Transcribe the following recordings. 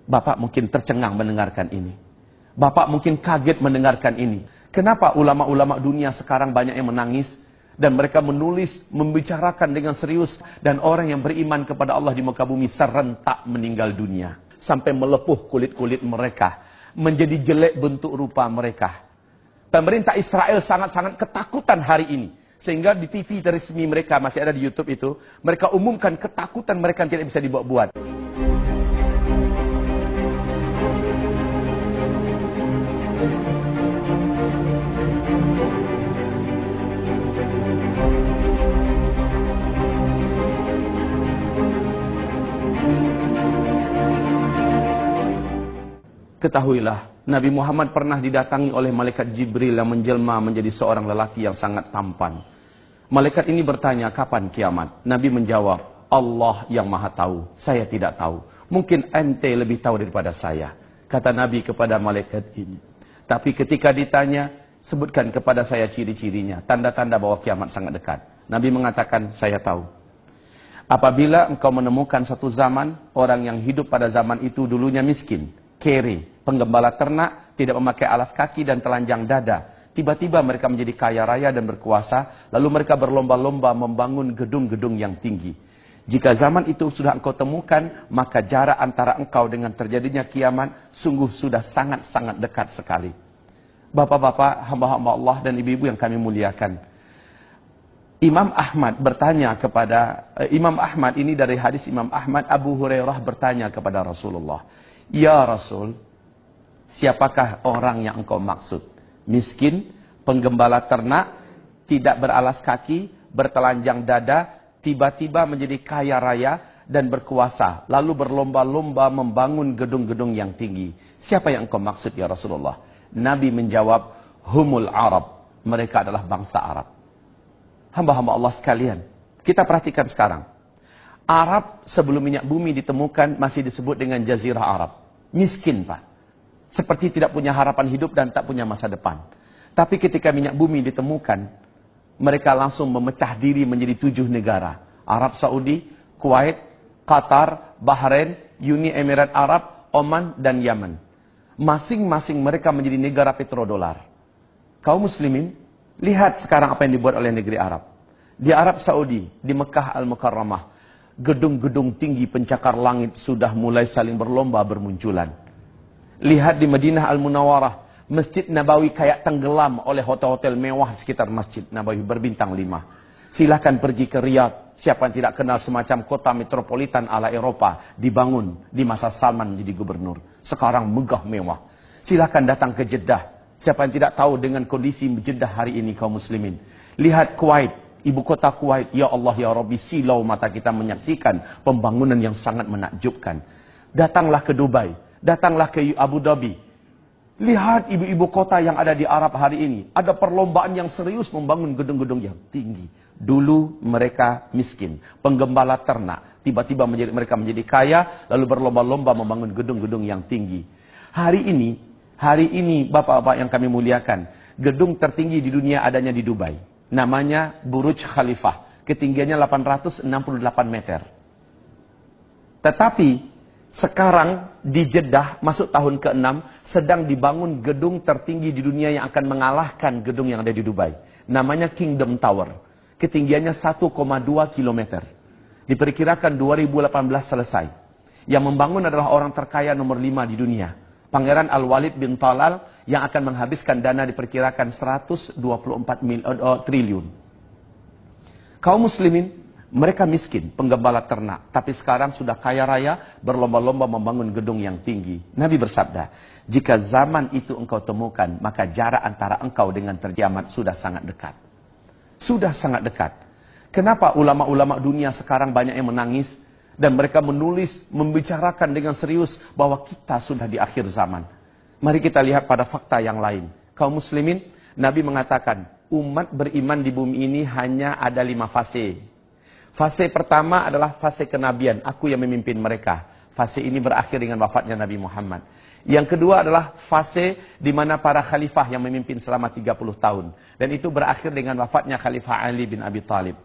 Bapak mungkin tercengang mendengarkan ini. Bapak mungkin kaget mendengarkan ini. Kenapa ulama-ulama dunia sekarang banyak yang menangis? Dan mereka menulis, membicarakan dengan serius. Dan orang yang beriman kepada Allah di muka bumi serentak meninggal dunia. Sampai melepuh kulit-kulit mereka. Menjadi jelek bentuk rupa mereka. Pemerintah Israel sangat-sangat ketakutan hari ini. Sehingga di TV resmi mereka, masih ada di YouTube itu, mereka umumkan ketakutan mereka yang tidak bisa dibuat-buat. Ketahuilah, Nabi Muhammad pernah didatangi oleh malaikat Jibril yang menjelma menjadi seorang lelaki yang sangat tampan. Malaikat ini bertanya, kapan kiamat? Nabi menjawab, Allah yang maha tahu, saya tidak tahu. Mungkin ente lebih tahu daripada saya. Kata Nabi kepada malaikat ini. Tapi ketika ditanya, sebutkan kepada saya ciri-cirinya, tanda-tanda bahwa kiamat sangat dekat. Nabi mengatakan, saya tahu. Apabila engkau menemukan satu zaman, orang yang hidup pada zaman itu dulunya miskin, kere, penggembala ternak, tidak memakai alas kaki dan telanjang dada. Tiba-tiba mereka menjadi kaya raya dan berkuasa, lalu mereka berlomba-lomba membangun gedung-gedung yang tinggi. Jika zaman itu sudah engkau temukan, maka jarak antara engkau dengan terjadinya kiamat sungguh sudah sangat-sangat dekat sekali. Bapak-bapak, hamba-hamba Allah dan ibu-ibu yang kami muliakan. Imam Ahmad bertanya kepada, Imam Ahmad ini dari hadis Imam Ahmad, Abu Hurairah bertanya kepada Rasulullah, ya Rasul, siapakah orang yang engkau maksud? Miskin, penggembala ternak, tidak beralas kaki, bertelanjang dada, tiba-tiba menjadi kaya raya dan berkuasa, lalu berlomba-lomba membangun gedung-gedung yang tinggi. Siapa yang engkau maksud ya Rasulullah? Nabi menjawab, humul Arab, mereka adalah bangsa Arab. Hamba-hamba Allah sekalian, kita perhatikan sekarang. Arab sebelum minyak bumi ditemukan masih disebut dengan Jazirah Arab. Miskin, Pak. Seperti tidak punya harapan hidup dan tak punya masa depan. Tapi ketika minyak bumi ditemukan, mereka langsung memecah diri menjadi 7 negara. Arab Saudi, Kuwait, Qatar, Bahrain, Uni Emirat Arab, Oman, dan Yaman. Masing-masing mereka menjadi negara petrodolar. Kaum muslimin, lihat sekarang apa yang dibuat oleh negeri Arab. Di Arab Saudi, di Mekah Al-Mukarramah, gedung-gedung tinggi pencakar langit sudah mulai saling berlomba bermunculan. Lihat di Madinah Al-Munawwarah, Masjid Nabawi kayak tenggelam oleh hotel-hotel mewah di sekitar Masjid Nabawi berbintang 5. Silahkan pergi ke Riyadh, siapa yang tidak kenal semacam kota metropolitan ala Eropa, dibangun di masa Salman jadi gubernur. Sekarang megah mewah. Silahkan datang ke Jeddah, siapa yang tidak tahu dengan kondisi Jeddah hari ini kaum muslimin. Lihat Kuwait, ibu kota Kuwait, ya Allah ya Rabbi, silau mata kita menyaksikan pembangunan yang sangat menakjubkan. Datanglah ke Dubai, datanglah ke Abu Dhabi. Lihat ibu-ibu kota yang ada di Arab hari ini. Ada perlombaan yang serius membangun gedung-gedung yang tinggi. Dulu mereka miskin, penggembala ternak. Tiba-tiba mereka menjadi kaya, lalu berlomba-lomba membangun gedung-gedung yang tinggi. Hari ini bapak-bapak yang kami muliakan, gedung tertinggi di dunia adanya di Dubai. Namanya Burj Khalifah. Ketinggiannya 868 meter. Tetapi sekarang di Jeddah masuk tahun ke-6 sedang dibangun gedung tertinggi di dunia yang akan mengalahkan gedung yang ada di Dubai. Namanya Kingdom Tower. Ketinggiannya 1,2 km. Diperkirakan 2018 selesai. Yang membangun adalah orang terkaya nomor 5 di dunia. Pangeran Al-Walid bin Talal yang akan menghabiskan dana diperkirakan 124 triliun. Kaum muslimin, mereka miskin, penggembala ternak. Tapi sekarang sudah kaya raya, berlomba-lomba membangun gedung yang tinggi. Nabi bersabda, jika zaman itu engkau temukan, maka jarak antara engkau dengan terkiamat sudah sangat dekat. Sudah sangat dekat. Kenapa ulama-ulama dunia sekarang banyak yang menangis? Dan mereka menulis, membicarakan dengan serius bahwa kita sudah di akhir zaman. Mari kita lihat pada fakta yang lain. Kaum muslimin, Nabi mengatakan, umat beriman di bumi ini hanya ada 5 fase. Fase pertama adalah fase kenabian, aku yang memimpin mereka. Fase ini berakhir dengan wafatnya Nabi Muhammad. Yang kedua adalah fase di mana para khalifah yang memimpin selama 30 tahun. Dan itu berakhir dengan wafatnya Khalifah Ali bin Abi Thalib.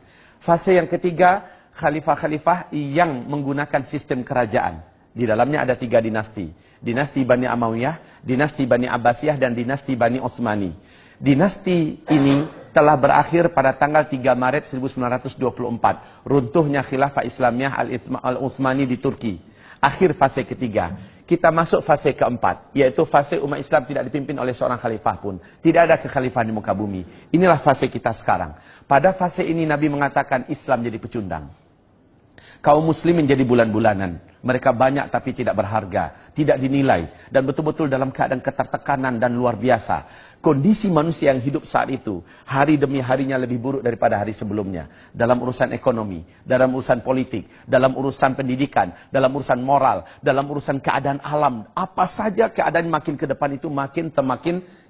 Fase yang ketiga, khalifah-khalifah yang menggunakan sistem kerajaan. Di dalamnya ada 3 dinasti. Dinasti Bani Amawiyyah, dinasti Bani Abbasiyah, dan dinasti Bani Utsmani. Dinasti ini telah berakhir pada tanggal 3 Maret 1924. Runtuhnya khilafah Islamiyah Al-Utsmani di Turki. Akhir fase ketiga. Kita masuk fase keempat, yaitu fase umat Islam tidak dipimpin oleh seorang khalifah pun. Tidak ada kekhalifahan di muka bumi. Inilah fase kita sekarang. Pada fase ini Nabi mengatakan Islam jadi pecundang. Kaum muslimin jadi bulan-bulanan. Mereka banyak tapi tidak berharga, tidak dinilai, dan betul-betul dalam keadaan ketertekanan dan luar biasa. Kondisi manusia yang hidup saat itu, hari demi harinya lebih buruk daripada hari sebelumnya. Dalam urusan ekonomi, dalam urusan politik, dalam urusan pendidikan, dalam urusan moral, dalam urusan keadaan alam. Apa saja keadaan makin ke depan itu makin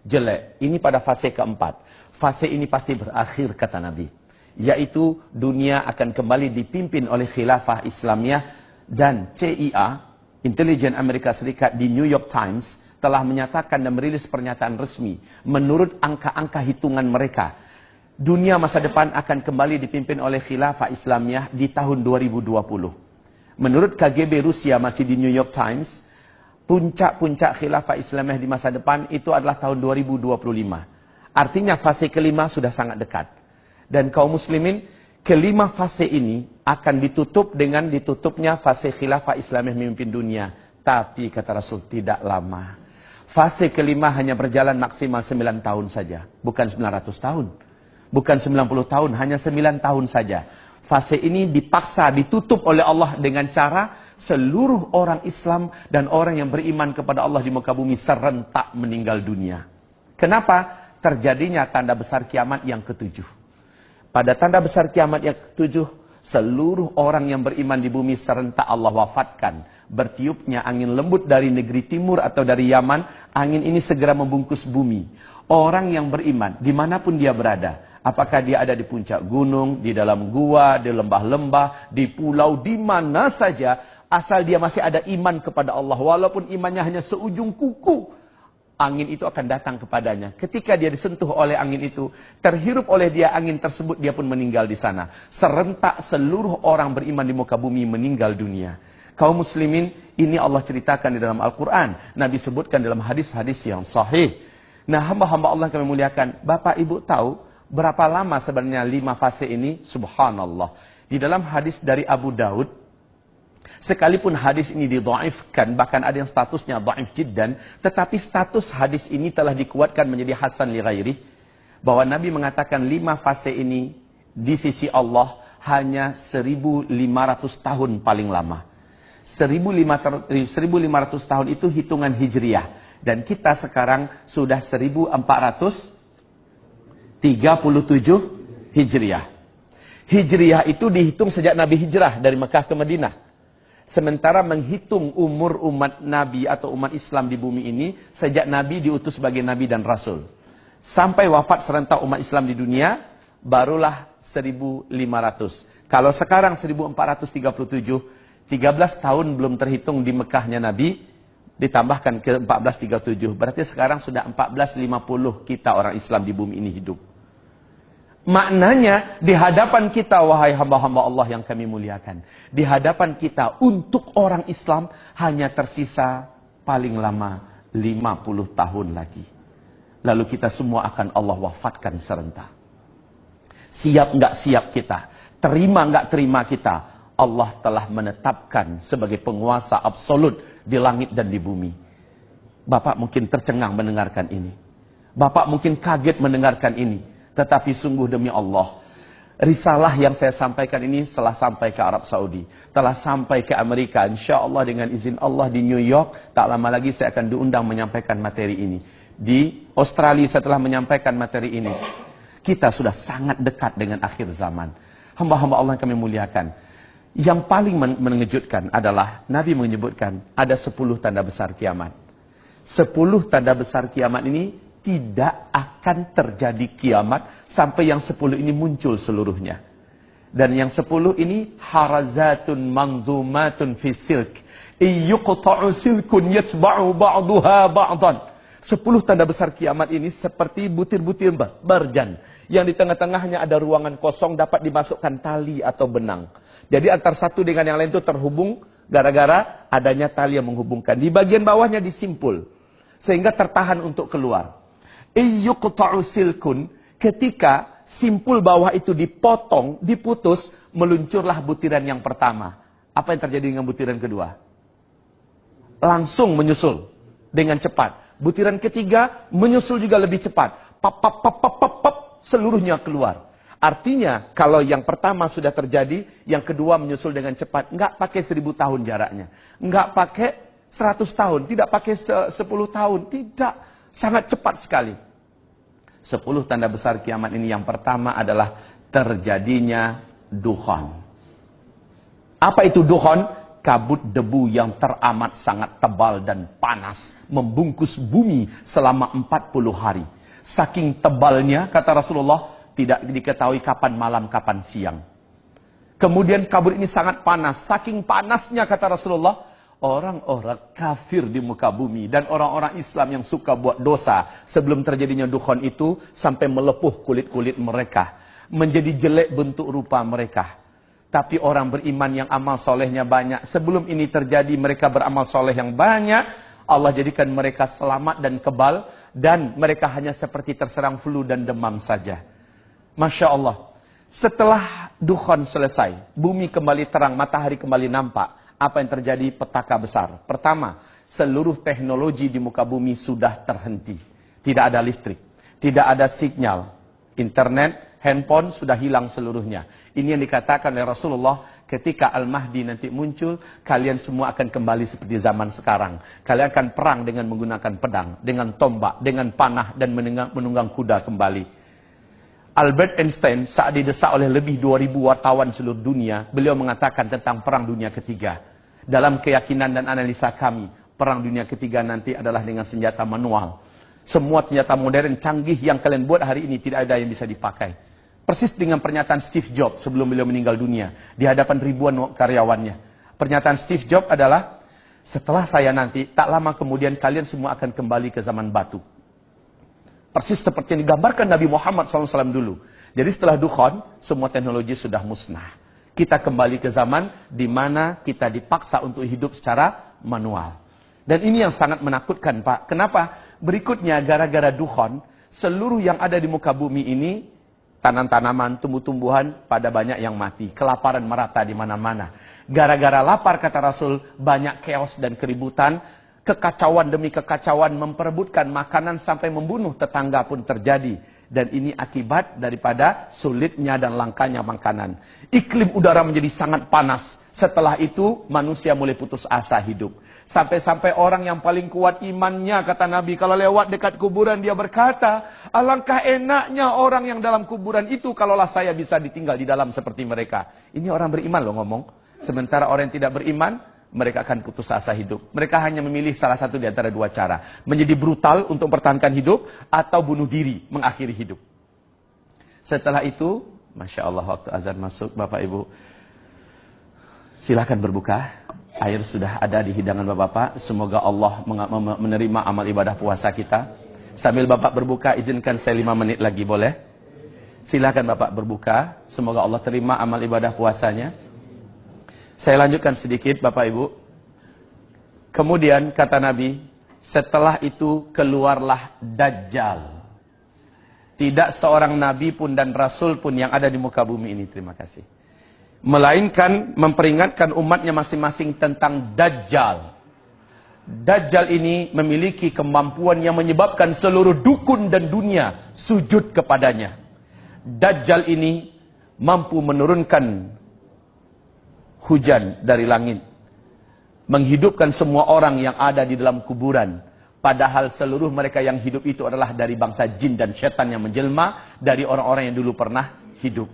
jelek. Ini pada fase keempat. Fase ini pasti berakhir, kata Nabi. Yaitu dunia akan kembali dipimpin oleh khilafah Islamiyah, dan CIA, Intelijen Amerika Serikat, di New York Times telah menyatakan dan merilis pernyataan resmi. Menurut angka-angka hitungan mereka, dunia masa depan akan kembali dipimpin oleh khilafah Islamiyah di tahun 2020. Menurut KGB Rusia, masih di New York Times, puncak-puncak khilafah Islamiyah di masa depan itu adalah tahun 2025. Artinya fase kelima sudah sangat dekat. Dan kaum muslimin, kelima fase ini akan ditutup dengan ditutupnya fase khilafah Islamiyah memimpin dunia. Tapi kata Rasul, tidak lama. Fase kelima hanya berjalan maksimal 9 tahun saja. Bukan 900 tahun. Bukan 90 tahun, hanya 9 tahun saja. Fase ini dipaksa, ditutup oleh Allah dengan cara seluruh orang Islam dan orang yang beriman kepada Allah di muka bumi serentak meninggal dunia. Kenapa? Terjadinya tanda besar kiamat yang ketujuh. Pada tanda besar kiamat yang ketujuh, seluruh orang yang beriman di bumi serentak Allah wafatkan. Bertiupnya angin lembut dari negeri timur atau dari Yaman, angin ini segera membungkus bumi. Orang yang beriman, dimanapun dia berada, apakah dia ada di puncak gunung, di dalam gua, di lembah-lembah, di pulau, di mana saja, asal dia masih ada iman kepada Allah, walaupun imannya hanya seujung kuku, angin itu akan datang kepadanya. Ketika dia disentuh oleh angin itu, terhirup oleh dia angin tersebut, dia pun meninggal di sana. Serentak seluruh orang beriman di muka bumi meninggal dunia. Kaum muslimin, ini Allah ceritakan di dalam Al-Quran. Nabi sebutkan dalam hadis-hadis yang sahih. Nah, hamba-hamba Allah yang kami muliakan, Bapak Ibu tahu berapa lama sebenarnya 5 fase ini? Subhanallah. Di dalam hadis dari Abu Daud, sekalipun hadis ini didhaifkan, bahkan ada yang statusnya dhaif jiddan, tetapi status hadis ini telah dikuatkan menjadi hasan li ghairih, bahwa Nabi mengatakan 5 fase ini di sisi Allah hanya 1.500 tahun paling lama. 1.500 tahun itu hitungan hijriah, dan kita sekarang sudah 1437 hijriah. Hijriah itu dihitung sejak Nabi hijrah dari Mekah ke Madinah. Sementara menghitung umur umat Nabi atau umat Islam di bumi ini sejak Nabi diutus sebagai Nabi dan Rasul. Sampai wafat serentak umat Islam di dunia, barulah 1.500. Kalau sekarang 1437, 13 tahun belum terhitung di Mekahnya Nabi, ditambahkan ke 1437. Berarti sekarang sudah 1450 kita orang Islam di bumi ini hidup. Maknanya, di hadapan kita, wahai hamba-hamba Allah yang kami muliakan, di hadapan kita untuk orang Islam hanya tersisa paling lama 50 tahun lagi. Lalu kita semua akan Allah wafatkan serentak. Siap nggak siap kita, terima nggak terima kita, Allah telah menetapkan sebagai penguasa absolut di langit dan di bumi. Bapak mungkin tercengang mendengarkan ini. Bapak mungkin kaget mendengarkan ini. Tetapi sungguh demi Allah, risalah yang saya sampaikan ini telah sampai ke Arab Saudi, telah sampai ke Amerika. Insya Allah dengan izin Allah di New York, tak lama lagi saya akan diundang menyampaikan materi ini. Di Australia setelah menyampaikan materi ini. Kita sudah sangat dekat dengan akhir zaman. Hamba-hamba Allah yang kami muliakan. Yang paling mengejutkan adalah Nabi menyebutkan ada 10 tanda besar kiamat. 10 tanda besar kiamat ini tidak akan terjadi kiamat sampai yang 10 ini muncul seluruhnya. Dan yang 10 ini harazatun manzumatun fi silk. Iyuqta'u silkun yatba'u ba'duha ba'dan. 10 tanda besar kiamat ini seperti butir-butir berjan. Yang di tengah-tengahnya ada ruangan kosong dapat dimasukkan tali atau benang. Jadi antara satu dengan yang lain itu terhubung Gara-gara adanya tali yang menghubungkan. Di bagian bawahnya disimpul. Sehingga tertahan untuk keluar. Iyyuqta'u silkun, ketika simpul bawah itu dipotong, diputus, meluncurlah butiran yang pertama. Apa yang terjadi dengan butiran kedua? Langsung menyusul dengan cepat. Butiran ketiga menyusul juga lebih cepat. Pap, pap, pap, pap, pap, pap, seluruhnya keluar. Artinya, kalau yang pertama sudah terjadi, yang kedua menyusul dengan cepat. Nggak pakai 1000 tahun jaraknya. Nggak pakai 100 tahun. Tidak pakai 10 tahun. Tidak. Sangat cepat sekali. 10 tanda besar kiamat ini yang pertama adalah terjadinya dukhan. Apa itu dukhan? Kabut debu yang teramat sangat tebal dan panas. Membungkus bumi selama 40 hari. Saking tebalnya, kata Rasulullah, tidak diketahui kapan malam, kapan siang. Kemudian kabut ini sangat panas. Saking panasnya, kata Rasulullah, orang-orang kafir di muka bumi dan orang-orang Islam yang suka buat dosa sebelum terjadinya dukhan itu sampai melepuh kulit-kulit mereka. Menjadi jelek bentuk rupa mereka. Tapi orang beriman yang amal solehnya banyak. Sebelum ini terjadi mereka beramal soleh yang banyak. Allah jadikan mereka selamat dan kebal. Dan mereka hanya seperti terserang flu dan demam saja. Masya Allah. Setelah dukhan selesai, bumi kembali terang, matahari kembali nampak. Apa yang terjadi? Petaka besar. Pertama, seluruh teknologi di muka bumi sudah terhenti. Tidak ada listrik, tidak ada sinyal. Internet, handphone sudah hilang seluruhnya. Ini yang dikatakan oleh Rasulullah, ketika Al-Mahdi nanti muncul, kalian semua akan kembali seperti zaman sekarang. Kalian akan perang dengan menggunakan pedang, dengan tombak, dengan panah, dan menunggang kuda kembali. Albert Einstein saat didesak oleh lebih 2000 wartawan seluruh dunia, beliau mengatakan tentang perang dunia ketiga. Dalam keyakinan dan analisa kami, perang dunia ketiga nanti adalah dengan senjata manual. Semua senjata modern canggih yang kalian buat hari ini tidak ada yang bisa dipakai. Persis dengan pernyataan Steve Jobs sebelum beliau meninggal dunia di hadapan ribuan karyawannya. Pernyataan Steve Jobs adalah, setelah saya nanti, tak lama kemudian kalian semua akan kembali ke zaman batu. Persis seperti yang digambarkan Nabi Muhammad SAW dulu. Jadi setelah dukhan, semua teknologi sudah musnah. Kita kembali ke zaman di mana kita dipaksa untuk hidup secara manual. Dan ini yang sangat menakutkan, Pak. Kenapa? Berikutnya, gara-gara dukhan, seluruh yang ada di muka bumi ini, tanam-tanaman, tumbuh-tumbuhan, pada banyak yang mati. Kelaparan merata di mana-mana. Gara-gara lapar, kata Rasul, banyak chaos dan keributan. Kekacauan demi kekacauan, memperebutkan makanan sampai membunuh tetangga pun terjadi. Dan ini akibat daripada sulitnya dan langkanya makanan. Iklim udara menjadi sangat panas. Setelah itu manusia mulai putus asa hidup. Sampai-sampai orang yang paling kuat imannya, kata Nabi, kalau lewat dekat kuburan dia berkata, alangkah enaknya orang yang dalam kuburan itu kalaulah saya bisa ditinggal di dalam seperti mereka. Ini orang beriman loh ngomong. Sementara orang yang tidak beriman, mereka akan putus asa hidup. Mereka hanya memilih salah satu di antara dua cara. Menjadi brutal untuk mempertahankan hidup, atau bunuh diri, mengakhiri hidup. Setelah itu, Masya Allah, waktu azan masuk, Bapak Ibu, silakan berbuka. Air sudah ada di hidangan Bapak-Bapak. Semoga Allah menerima amal ibadah puasa kita. Sambil Bapak berbuka, izinkan saya 5 menit lagi, boleh? Silakan Bapak berbuka. Semoga Allah terima amal ibadah puasanya. Saya lanjutkan sedikit Bapak Ibu. Kemudian kata Nabi, setelah itu keluarlah Dajjal. Tidak seorang Nabi pun dan Rasul pun yang ada di muka bumi ini, terima kasih, melainkan memperingatkan umatnya masing-masing tentang Dajjal. Dajjal ini memiliki kemampuan yang menyebabkan seluruh dukun dan dunia sujud kepadanya. Dajjal ini mampu menurunkan hujan dari langit, menghidupkan semua orang yang ada di dalam kuburan, padahal seluruh mereka yang hidup itu adalah dari bangsa jin dan setan yang menjelma dari orang-orang yang dulu pernah hidup.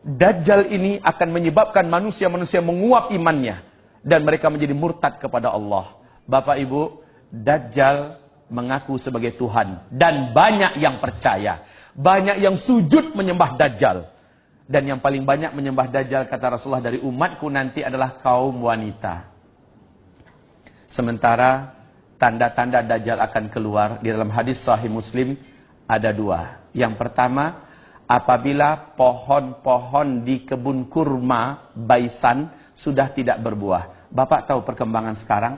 Dajjal ini akan menyebabkan manusia-manusia menguap imannya dan mereka menjadi murtad kepada Allah. Bapak Ibu, Dajjal mengaku sebagai Tuhan dan banyak yang percaya, banyak yang sujud menyembah Dajjal. Dan yang paling banyak menyembah Dajjal, kata Rasulullah, dari umatku nanti adalah kaum wanita. Sementara tanda-tanda Dajjal akan keluar di dalam hadis Sahih Muslim ada 2. Yang pertama, apabila pohon-pohon di kebun kurma Baisan sudah tidak berbuah. Bapak tahu perkembangan sekarang?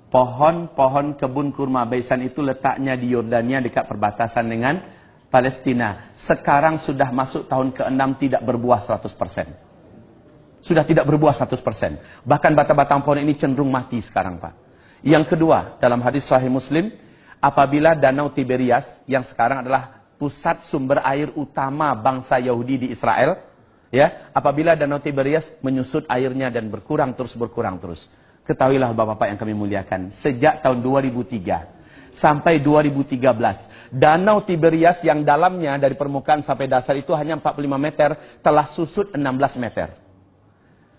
Pohon-pohon kebun kurma Baisan itu letaknya di Yordania dekat perbatasan dengan Palestina. Sekarang sudah masuk tahun ke-6 tidak berbuah 100%. Sudah tidak berbuah 100%. Bahkan batang-batang pohon ini cenderung mati sekarang, Pak. Yang kedua, dalam hadis Sahih Muslim, apabila Danau Tiberias yang sekarang adalah pusat sumber air utama bangsa Yahudi di Israel, ya, apabila Danau Tiberias menyusut airnya dan berkurang terus. Ketahuilah Bapak-bapak yang kami muliakan, sejak tahun 2003 sampai 2013, Danau Tiberias yang dalamnya dari permukaan sampai dasar itu hanya 45 meter, telah susut 16 meter.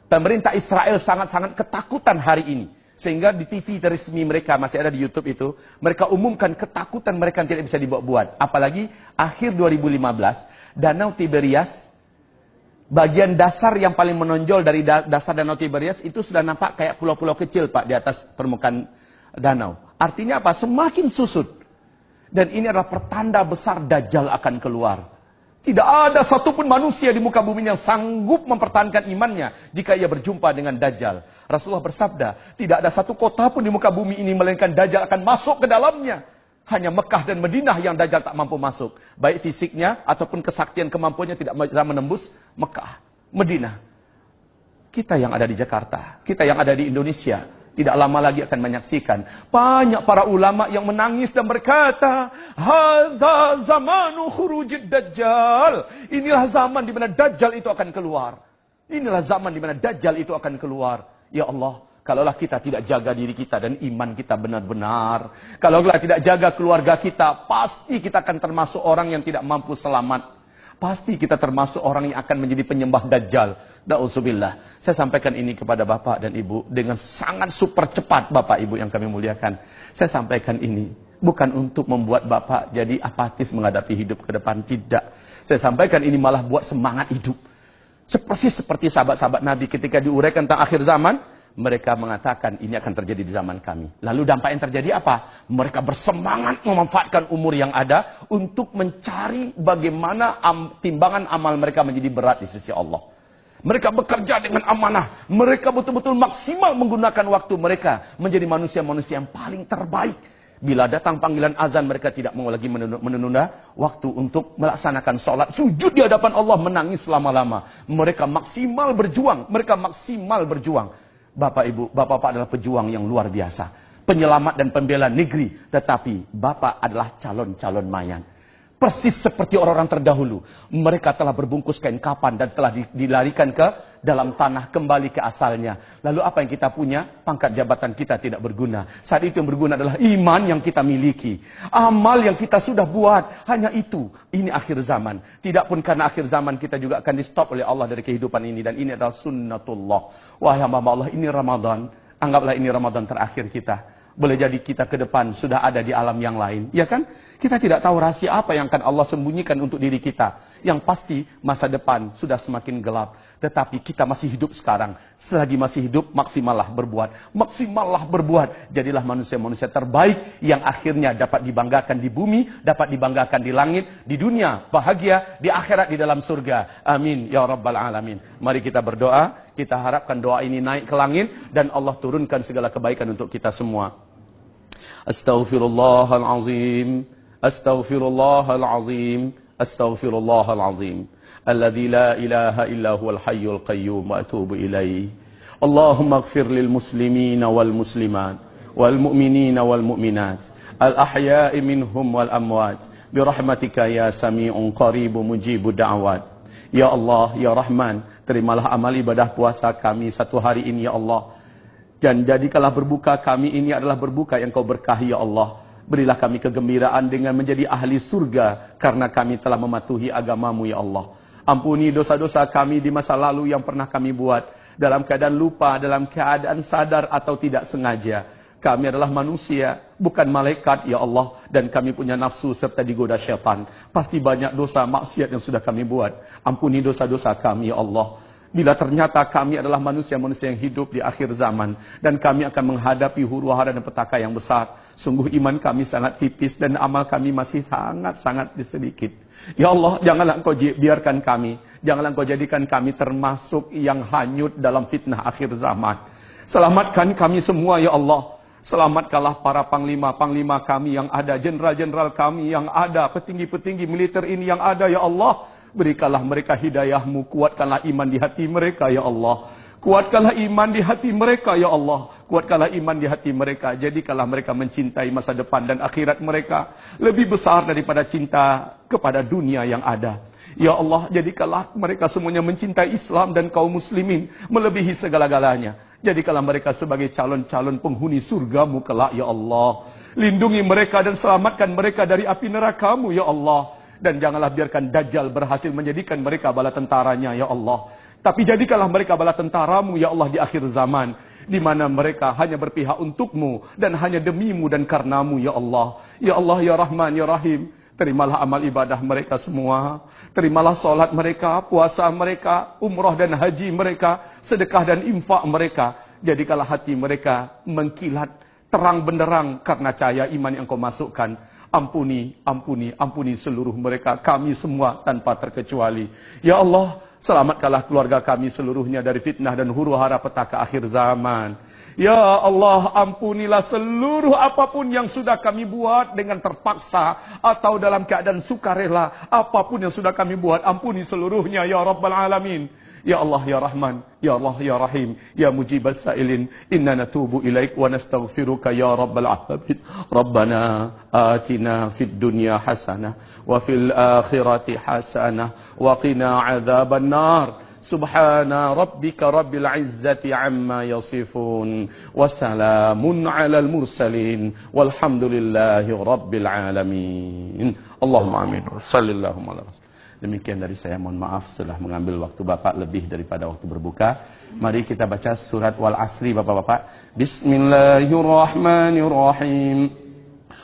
Pemerintah Israel sangat-sangat ketakutan hari ini. Sehingga di TV resmi mereka, masih ada di YouTube itu, mereka umumkan ketakutan mereka yang tidak bisa dibuat. Apalagi akhir 2015, Danau Tiberias, bagian dasar yang paling menonjol dari dasar Danau Tiberias itu sudah nampak kayak pulau-pulau kecil, Pak, di atas permukaan danau. Artinya apa? Semakin susut. Dan ini adalah pertanda besar Dajjal akan keluar. Tidak ada satupun manusia di muka bumi yang sanggup mempertahankan imannya jika ia berjumpa dengan Dajjal. Rasulullah bersabda, tidak ada satu kota pun di muka bumi ini melainkan Dajjal akan masuk ke dalamnya. Hanya Mekah dan Madinah yang Dajjal tak mampu masuk. Baik fisiknya ataupun kesaktian kemampuannya tidak bisa menembus Mekah, Madinah. Kita yang ada di Jakarta, kita yang ada di Indonesia, tidak lama lagi akan menyaksikan banyak para ulama yang menangis dan berkata, "Hadza zamanu khurujid Dajjal." Inilah zaman di mana Dajjal itu akan keluar. Inilah zaman di mana Dajjal itu akan keluar. Ya Allah, kalaulah kita tidak jaga diri kita dan iman kita benar-benar, kalaulah tidak jaga keluarga kita, pasti kita akan termasuk orang yang tidak mampu selamat. Pasti kita termasuk orang yang akan menjadi penyembah Dajjal. Na'udzubillah. Saya sampaikan ini kepada Bapak dan Ibu dengan sangat super cepat, Bapak Ibu yang kami muliakan. Saya sampaikan ini bukan untuk membuat Bapak jadi apatis menghadapi hidup ke depan. Tidak. Saya sampaikan ini malah buat semangat hidup. Seperti sahabat-sahabat Nabi ketika diuraikan tentang akhir zaman, mereka mengatakan ini akan terjadi di zaman kami. Lalu dampak yang terjadi apa? Mereka bersemangat memanfaatkan umur yang ada untuk mencari bagaimana timbangan amal mereka menjadi berat di sisi Allah. Mereka bekerja dengan amanah. Mereka betul-betul maksimal menggunakan waktu mereka menjadi manusia-manusia yang paling terbaik. Bila datang panggilan azan, mereka tidak mau lagi menunda waktu untuk melaksanakan sholat. Sujud di hadapan Allah, menangis lama-lama. Mereka maksimal berjuang. Bapak Ibu, Bapak-Bapak adalah pejuang yang luar biasa. Penyelamat dan pembela negeri. Tetapi Bapak adalah calon-calon mayat. Persis seperti orang-orang terdahulu. Mereka telah berbungkus kain kapan dan telah dilarikan ke dalam tanah, kembali ke asalnya. Lalu apa yang kita punya? Pangkat jabatan kita tidak berguna. Saat itu yang berguna adalah iman yang kita miliki. Amal yang kita sudah buat. Hanya itu. Ini akhir zaman. Tidak pun karena akhir zaman kita juga akan di stop oleh Allah dari kehidupan ini. Dan ini adalah sunnatullah. Wahai hamba Allah, ini Ramadan. Anggaplah ini Ramadan terakhir kita. Boleh jadi kita ke depan sudah ada di alam yang lain. Ya kan? Kita tidak tahu rahasia apa yang akan Allah sembunyikan untuk diri kita. Yang pasti masa depan sudah semakin gelap. Tetapi kita masih hidup sekarang. Selagi masih hidup, maksimallah berbuat. Maksimallah berbuat. Jadilah manusia-manusia terbaik yang akhirnya dapat dibanggakan di bumi, dapat dibanggakan di langit, di dunia, bahagia, di akhirat, di dalam surga. Amin. Ya Rabbal Alamin. Mari kita berdoa. Kita harapkan doa ini naik ke langit dan Allah turunkan segala kebaikan untuk kita semua. Astaghfirullahalazim. Astaghfirullahalazim. Astaghfirullahalazim. Alladzi la ilaha illa huwal hayyul qayyum wa atubu ilaih. Allahumma ighfir lil muslimina wal muslimat wal mu'minina wal mu'minat al ahya'i minhum wal amwat bi rahmatika ya sami'un qaribun mujibud da'awat. Ya Allah, Ya Rahman, terimalah amal ibadah puasa kami satu hari ini, Ya Allah. Dan jadikanlah berbuka kami ini adalah berbuka yang kau berkahi, Ya Allah. Berilah kami kegembiraan dengan menjadi ahli surga karena kami telah mematuhi agamamu, Ya Allah. Ampuni dosa-dosa kami di masa lalu yang pernah kami buat dalam keadaan lupa, dalam keadaan sadar atau tidak sengaja. Kami adalah manusia, bukan malaikat, Ya Allah. Dan kami punya nafsu serta digoda syaitan. Pasti banyak dosa maksiat yang sudah kami buat. Ampuni dosa-dosa kami, Ya Allah. Bila ternyata kami adalah manusia-manusia yang hidup di akhir zaman dan kami akan menghadapi huru-hara dan petaka yang besar, sungguh iman kami sangat tipis dan amal kami masih sangat-sangat sedikit. Ya Allah, janganlah Engkau biarkan kami, janganlah Engkau jadikan kami termasuk yang hanyut dalam fitnah akhir zaman. Selamatkan kami semua ya Allah. Selamatkanlah para panglima-panglima kami yang ada, jenderal-jenderal kami yang ada, petinggi-petinggi militer ini yang ada ya Allah. Berikanlah mereka hidayah-Mu, kuatkanlah iman di hati mereka ya Allah. Kuatkanlah iman di hati mereka ya Allah. Kuatkanlah iman di hati mereka. Jadikanlah mereka mencintai masa depan dan akhirat mereka lebih besar daripada cinta kepada dunia yang ada. Ya Allah, jadikanlah mereka semuanya mencintai Islam dan kaum muslimin melebihi segala-galanya. Jadikanlah mereka sebagai calon-calon penghuni surga-Mu kelak ya Allah. Lindungi mereka dan selamatkan mereka dari api neraka-Mu ya Allah. Dan janganlah biarkan Dajjal berhasil menjadikan mereka bala tentaranya ya Allah. Tapi jadikanlah mereka bala tentara-Mu ya Allah di akhir zaman, di mana mereka hanya berpihak untuk-Mu dan hanya demi-Mu dan karena-Mu ya Allah. Ya Allah ya Rahman ya Rahim, terimalah amal ibadah mereka semua. Terimalah solat mereka, puasa mereka, umrah dan haji mereka, sedekah dan infak mereka. Jadikanlah hati mereka mengkilat terang benderang karena cahaya iman yang Kau masukkan. Ampuni, ampuni, ampuni seluruh mereka, kami semua tanpa terkecuali. Ya Allah, selamatkanlah keluarga kami seluruhnya dari fitnah dan huru-hara petaka akhir zaman. Ya Allah, ampunilah seluruh apapun yang sudah kami buat dengan terpaksa atau dalam keadaan sukarela. Apapun yang sudah kami buat, ampuni seluruhnya ya Rabbal Alamin. Ya Allah ya Rahman, ya Allah ya Rahim, ya Mujibas Sa'ilin, inna natubu ilaik wa nastaghfiruka ya Rabbal Alamin. Rabbana atina fid dunya hasanah wa fil akhirati hasanah wa qina adzaban nar. Subhana rabbika rabbil izzati amma yasifun wa salamun alal mursalin walhamdulillahi rabbil alamin. Allahumma amin. Sallallahu alaihi wasallam. Demikian dari saya, mohon maaf setelah mengambil waktu Bapak lebih daripada waktu berbuka. Mari kita baca surat Wal Asri Bapak-bapak. Bismillahirrahmanirrahim.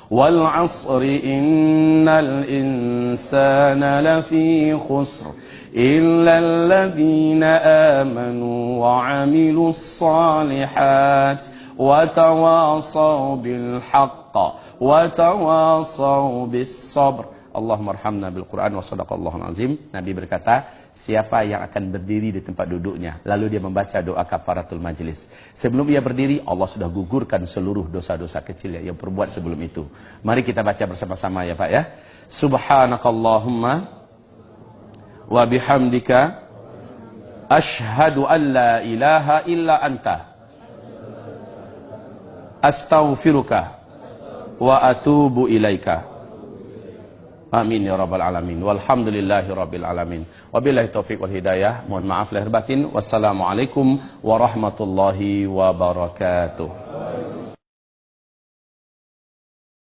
Wal asri innal insana lafi khusr illa alladhina amanu wa amilus salihat wa tawasaw bil haqq wa tawasaw bis sabr. Allahumma arhamna bil Quran wa sadaqallahul azim. Nabi berkata, siapa yang akan berdiri di tempat duduknya lalu dia membaca doa kafaratul majlis, sebelum ia berdiri Allah sudah gugurkan seluruh dosa-dosa kecil yang perbuat sebelum itu. Mari kita baca bersama-sama ya Pak ya. Subhanakallahumma wa bihamdika asyhadu an la ilaha illa anta astaghfiruka wa atubu ilaika. Amin ya rabbal alamin. Walhamdulillahi rabbil alamin. Wabillahi taufiq wal hidayah. Mohon maaf lahir batin. Wassalamualaikum warahmatullahi wabarakatuh.